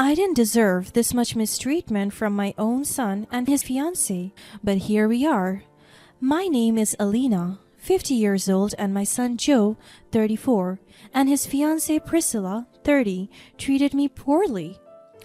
I didn't deserve this much mistreatment from my own son and his fiancée, but here we are. My name is Alina, 50 years old, and my son Joe, 34, and his fiancée Priscilla, 30, treated me poorly.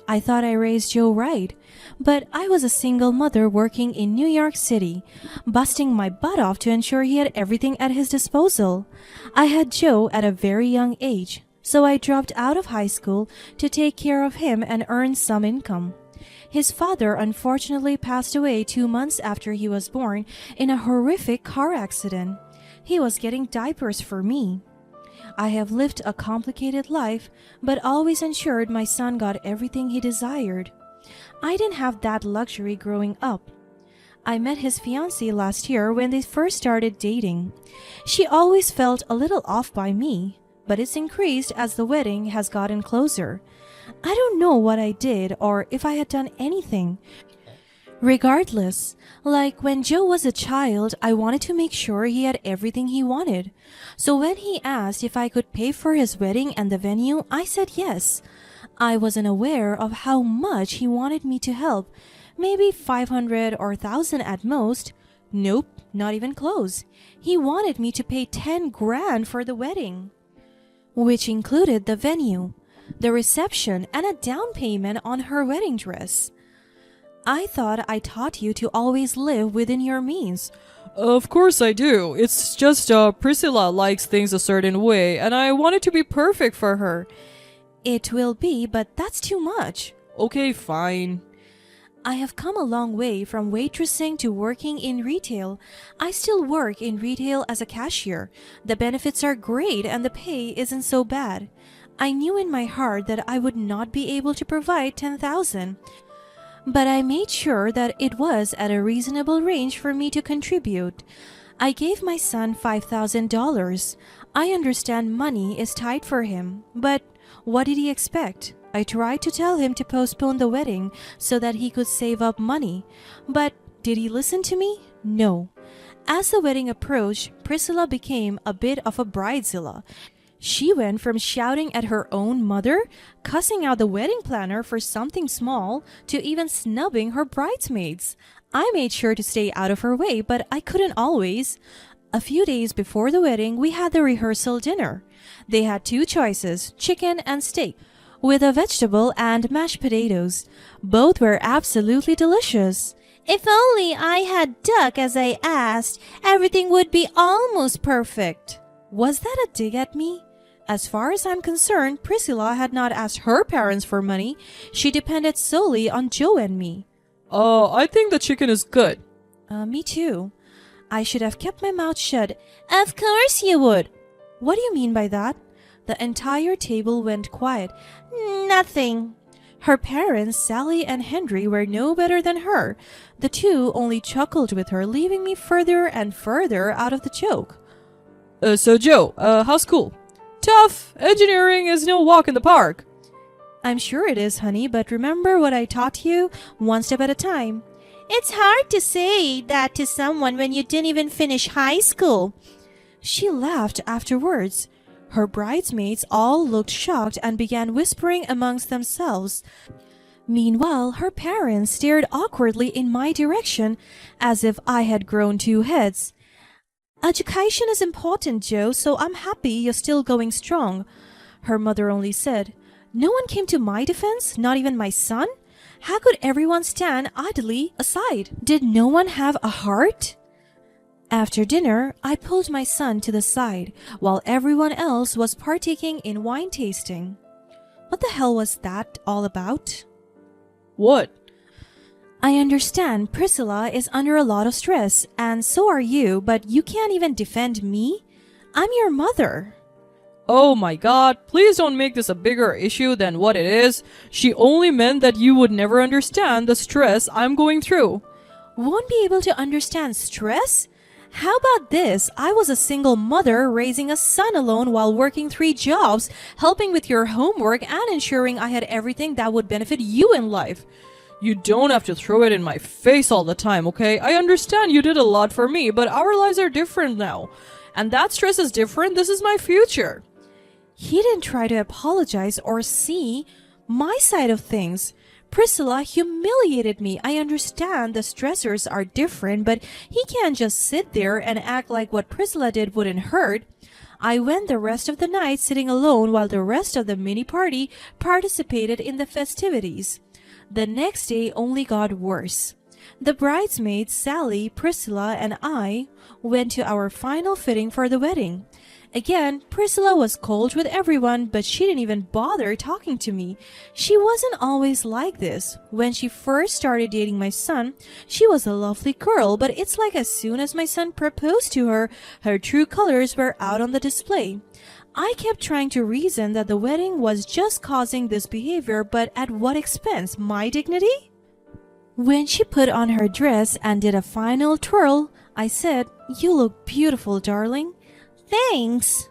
I thought I raised Joe right, but I was a single mother working in New York City, busting my butt off to ensure he had everything at his disposal. I had Joe at a very young age, so I dropped out of high school to take care of him and earn some income. His father unfortunately passed away 2 months after he was born in a horrific car accident. He was getting diapers for me. I have lived a complicated life, but always ensured my son got everything he desired. I didn't have that luxury growing up. I met his fiancée last year when they first started dating. She always felt a little off by me, but it's increased as the wedding has gotten closer. I don't know what I did or if I had done anything. Regardless, like when Joe was a child, I wanted to make sure he had everything he wanted. So when he asked if I could pay for his wedding and the venue, I said yes. I wasn't aware of how much he wanted me to help. Maybe 500 or 1,000 at most. Nope, not even close. He wanted me to pay 10 grand for the wedding, which included the venue, the reception, and a down payment on her wedding dress. I thought I taught you to always live within your means. Of course I do. It's just Priscilla likes things a certain way, and I want it to be perfect for her. It will be, but that's too much. Okay, fine. I have come a long way from waitressing to working in retail. I still work in retail as a cashier. The benefits are great and the pay isn't so bad. I knew in my heart that I would not be able to provide 10,000. But I made sure that it was at a reasonable range for me to contribute. I gave my son $5,000. I understand money is tight for him, but what did he expect? I tried to tell him to postpone the wedding so that he could save up money. But did he listen to me? No. As the wedding approached, Priscilla became a bit of a bridezilla. She went from shouting at her own mother, cussing out the wedding planner for something small, to even snubbing her bridesmaids. I made sure to stay out of her way, but I couldn't always. A few days before the wedding, we had the rehearsal dinner. They had 2 choices, chicken and steak, with a vegetable and mashed potatoes. Both were absolutely delicious. If only I had duck as I asked, everything would be almost perfect. Was that a dig at me? As far as I'm concerned, Priscilla had not asked her parents for money. She depended solely on Joe and me. I think the chicken is good. Me too. I should have kept my mouth shut. Of course you would. What do you mean by that? The entire table went quiet. Nothing. Her parents, Sally and Henry, were no better than her. The two only chuckled with her, leaving me further and further out of the joke. So Joe, how's school? Tough. Engineering is no walk in the park. I'm sure it is, honey, but remember what I taught you? One step at a time. It's hard to say that to someone when you didn't even finish high school. She laughed afterwards. Her bridesmaids all looked shocked and began whispering amongst themselves. Meanwhile, her parents stared awkwardly in my direction as if I had grown 2 heads. Education is important, Joe, so I'm happy you're still going strong. Her mother only said, No one came to my defense, not even my son? How could everyone stand idly aside? Did no one have a heart? After dinner, I pulled my son to the side while everyone else was partaking in wine tasting. What the hell was that all about? What? I understand Priscilla is under a lot of stress, and so are you, but you can't even defend me? I'm your mother. Oh my god, please don't make this a bigger issue than what it is. She only meant that you would never understand the stress I'm going through. Won't be able to understand stress? How about this? I was a single mother raising a son alone while working 3 jobs, helping with your homework and ensuring I had everything that would benefit you in life. You don't have to throw it in my face all the time, okay? I understand you did a lot for me, but our lives are different now. And that stress is different. This is my future. He didn't try to apologize or see my side of things. Priscilla humiliated me. I understand the stressors are different, but he can't just sit there and act like what Priscilla did wouldn't hurt. I went the rest of the night sitting alone while the rest of the mini party participated in the festivities. The next day only got worse. The bridesmaids, Sally, Priscilla, and I went to our final fitting for the wedding. Again, Priscilla was cold with everyone, but she didn't even bother talking to me. She wasn't always like this. When she first started dating my son, she was a lovely girl, but it's like as soon as my son proposed to her, her true colors were out on the display. I kept trying to reason that the wedding was just causing this behavior, but at what expense? My dignity? When she put on her dress and did a final twirl, I said, "You look beautiful, darling." "Thanks."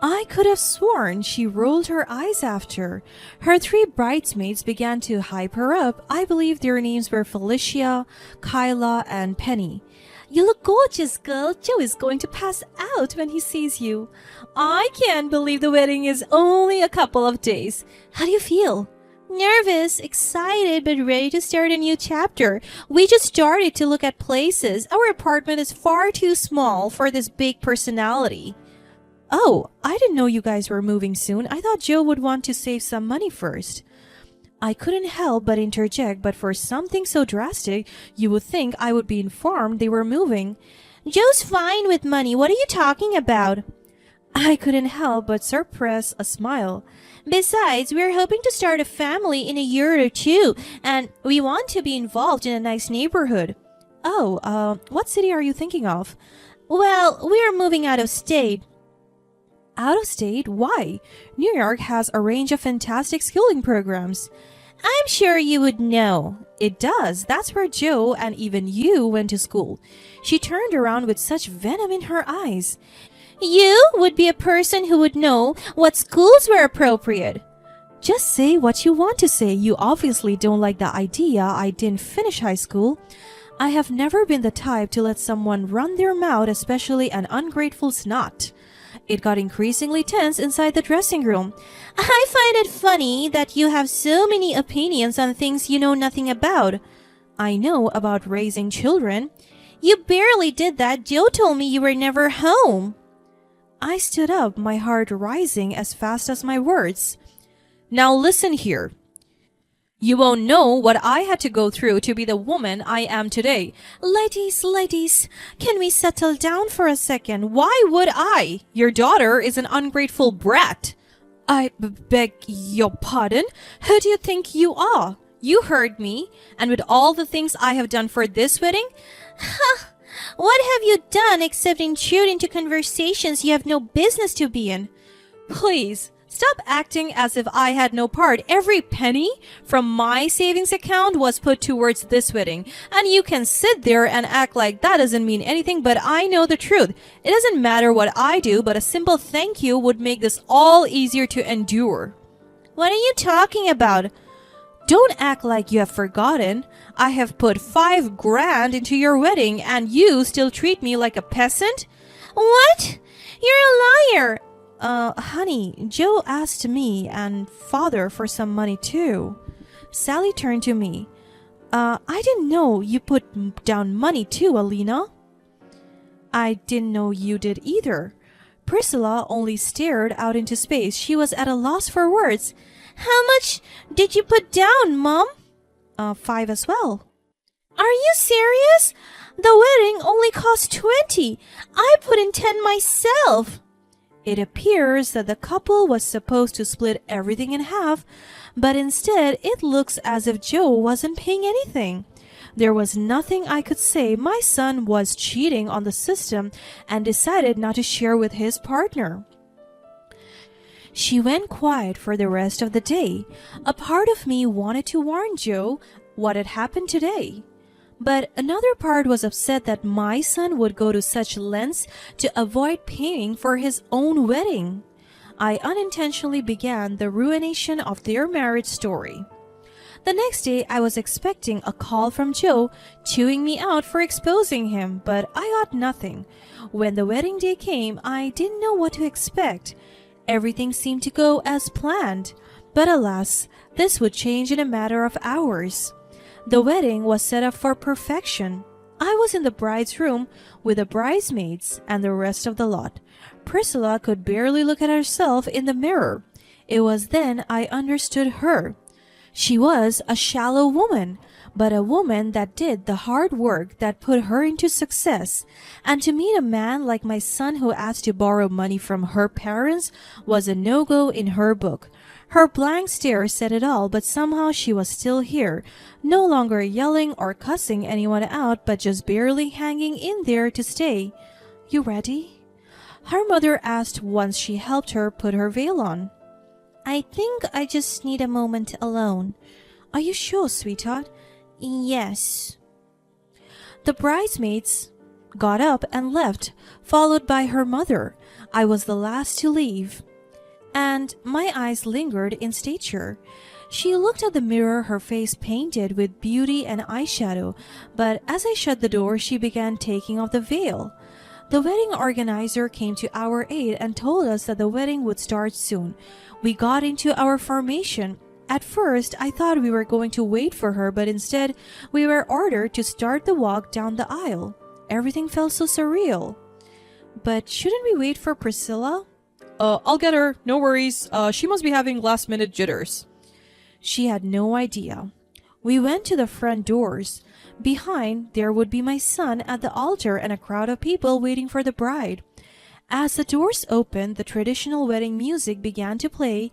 I could have sworn she rolled her eyes after. Her 3 bridesmaids began to hype her up. I believe their names were Felicia, Kyla, and Penny. "You look gorgeous, girl. Joe is going to pass out when he sees you." "I can't believe the wedding is only a couple of days." "How do you feel?" "Nervous, excited, but ready to start a new chapter. We just started to look at places. Our apartment is far too small for this big personality." "Oh, I didn't know you guys were moving soon. I thought Joe would want to save some money first." I couldn't help but interject, but for something so drastic, you would think I would be informed they were moving. "Joe's fine with money. What are you talking about?" I couldn't help but suppress a smile. "Besides, we're hoping to start a family in a year or 2, and we want to be involved in a nice neighborhood." "Oh, what city are you thinking of?" "Well, we're moving out of state." "Out of state? Why? New York has a range of fantastic schooling programs." "I'm sure you would know." "It does. That's where Joe and even you went to school." She turned around with such venom in her eyes. "You would be a person who would know what schools were appropriate." "Just say what you want to say. You obviously don't like the idea I didn't finish high school." I have never been the type to let someone run their mouth, especially an ungrateful snot. It got increasingly tense inside the dressing room. "I find it funny that you have so many opinions on things you know nothing about." "I know about raising children." "You barely did that. Joe told me you were never home." I stood up, my heart rising as fast as my words. "Now listen here. You won't know what I had to go through to be the woman I am today." Ladies, can we settle down for a second? "Why would I? Your daughter is an ungrateful brat." I beg your pardon? Who do you think you are? You heard me. And with all the things I have done for this wedding? Ha! What have you done except intrude into conversations you have no business to be in? Please, stop acting as if I had no part. Every penny from my savings account was put towards this wedding. And you can sit there and act like that doesn't mean anything, but I know the truth. It doesn't matter what I do, but a simple thank you would make this all easier to endure. What are you talking about? Don't act like you have forgotten. I have put $5 grand into your wedding and you still treat me like a peasant? What? You're a liar. Honey, Joe asked me and father for some money too. Sally turned to me. I didn't know you put down money too, Alina. I didn't know you did either. Priscilla only stared out into space. She was at a loss for words. How much did you put down, Mom? 5 as well. Are you serious? The wedding only cost 20. I put in 10 myself. It appears that the couple was supposed to split everything in half, but instead it looks as if Joe wasn't paying anything. There was nothing I could say. My son was cheating on the system and decided not to share with his partner. She went quiet for the rest of the day. A part of me wanted to warn Joe what had happened today. But another part was upset that my son would go to such lengths to avoid paying for his own wedding. I unintentionally began the ruination of their marriage story. The next day, I was expecting a call from Joe, chewing me out for exposing him, but I got nothing. When the wedding day came, I didn't know what to expect. Everything seemed to go as planned. But alas, this would change in a matter of hours. The wedding was set up for perfection. I was in the bride's room with the bridesmaids and the rest of the lot. Priscilla could barely look at herself in the mirror. It was then I understood her. She was a shallow woman, but a woman that did the hard work that put her into success. And to meet a man like my son who asked to borrow money from her parents was a no-go in her book. Her blank stare said it all, but somehow she was still here, no longer yelling or cussing anyone out, but just barely hanging in there to stay. "You ready?" her mother asked once she helped her put her veil on. "I think I just need a moment alone." "Are you sure, sweetheart?" "Yes." The bridesmaids got up and left, followed by her mother. I was the last to leave, and my eyes lingered in stature. She looked at the mirror, her face painted with beauty and eyeshadow, but as I shut the door, she began taking off the veil. The wedding organizer came to our aid and told us that the wedding would start soon. We got into our formation. At first, I thought we were going to wait for her, but instead, we were ordered to start the walk down the aisle. Everything felt so surreal. But shouldn't we wait for Priscilla? I'll get her. No worries. She must be having last-minute jitters. She had no idea. We went to the front doors. Behind, there would be my son at the altar and a crowd of people waiting for the bride. As the doors opened, the traditional wedding music began to play,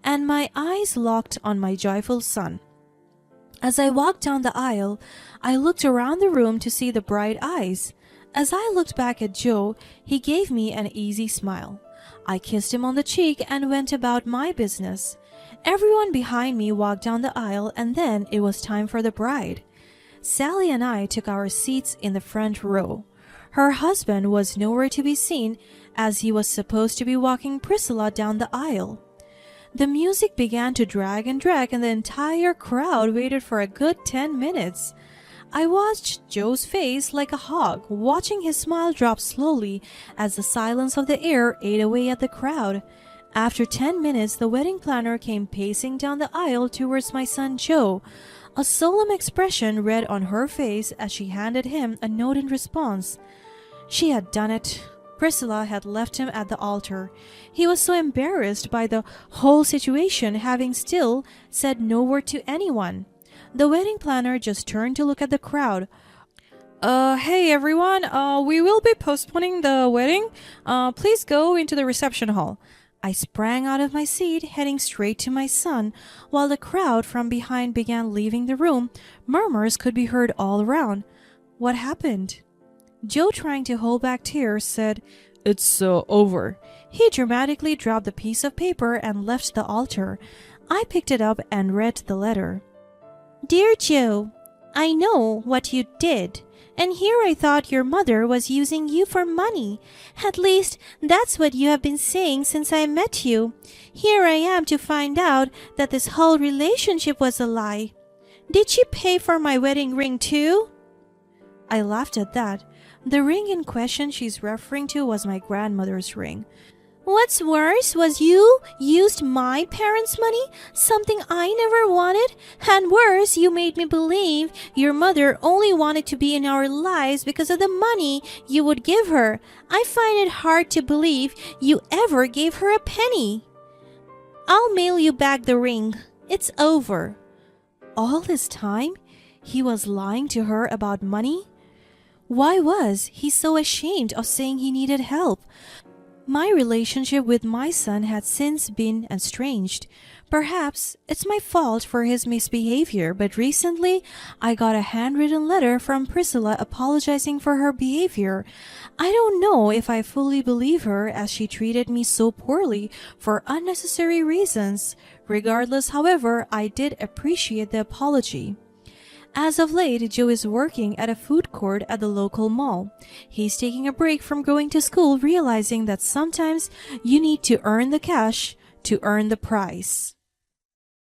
and my eyes locked on my joyful son. As I walked down the aisle, I looked around the room to see the bright eyes. As I looked back at Joe, he gave me an easy smile. I kissed him on the cheek and went about my business. Everyone behind me walked down the aisle, and then it was time for the bride. Sally and I took our seats in the front row. Her husband was nowhere to be seen, as he was supposed to be walking Priscilla down the aisle. The music began to drag, and the entire crowd waited for a good 10 minutes. I watched Joe's face like a hawk, watching his smile drop slowly as the silence of the air ate away at the crowd. After 10 minutes, the wedding planner came pacing down the aisle towards my son Joe. A solemn expression read on her face as she handed him a note in response. She had done it. Priscilla had left him at the altar. He was so embarrassed by the whole situation, having still said no word to anyone. The wedding planner just turned to look at the crowd. Hey everyone, we will be postponing the wedding. Please go into the reception hall. I sprang out of my seat, heading straight to my son, while the crowd from behind began leaving the room. Murmurs could be heard all around. What happened? Joe, trying to hold back tears, said, "It's over." He dramatically dropped the piece of paper and left the altar. I picked it up and read the letter. "Dear Joe, I know what you did, and here I thought your mother was using you for money. At least, that's what you have been saying since I met you. Here I am to find out that this whole relationship was a lie. Did she pay for my wedding ring too?" I laughed at that. The ring in question she's referring to was my grandmother's ring. "What's worse was you used my parents' money, something I never wanted. And worse, you made me believe your mother only wanted to be in our lives because of the money you would give her. I find it hard to believe you ever gave her a penny. I'll mail you back the ring. It's over." All this time, he was lying to her about money? Why was he so ashamed of saying he needed help? My relationship with my son had since been estranged. Perhaps it's my fault for his misbehavior, but recently I got a handwritten letter from Priscilla apologizing for her behavior. I don't know if I fully believe her, as she treated me so poorly for unnecessary reasons. Regardless, however, I did appreciate the apology. As of late, Joe is working at a food court at the local mall. He's taking a break from going to school, realizing that sometimes you need to earn the cash to earn the prize.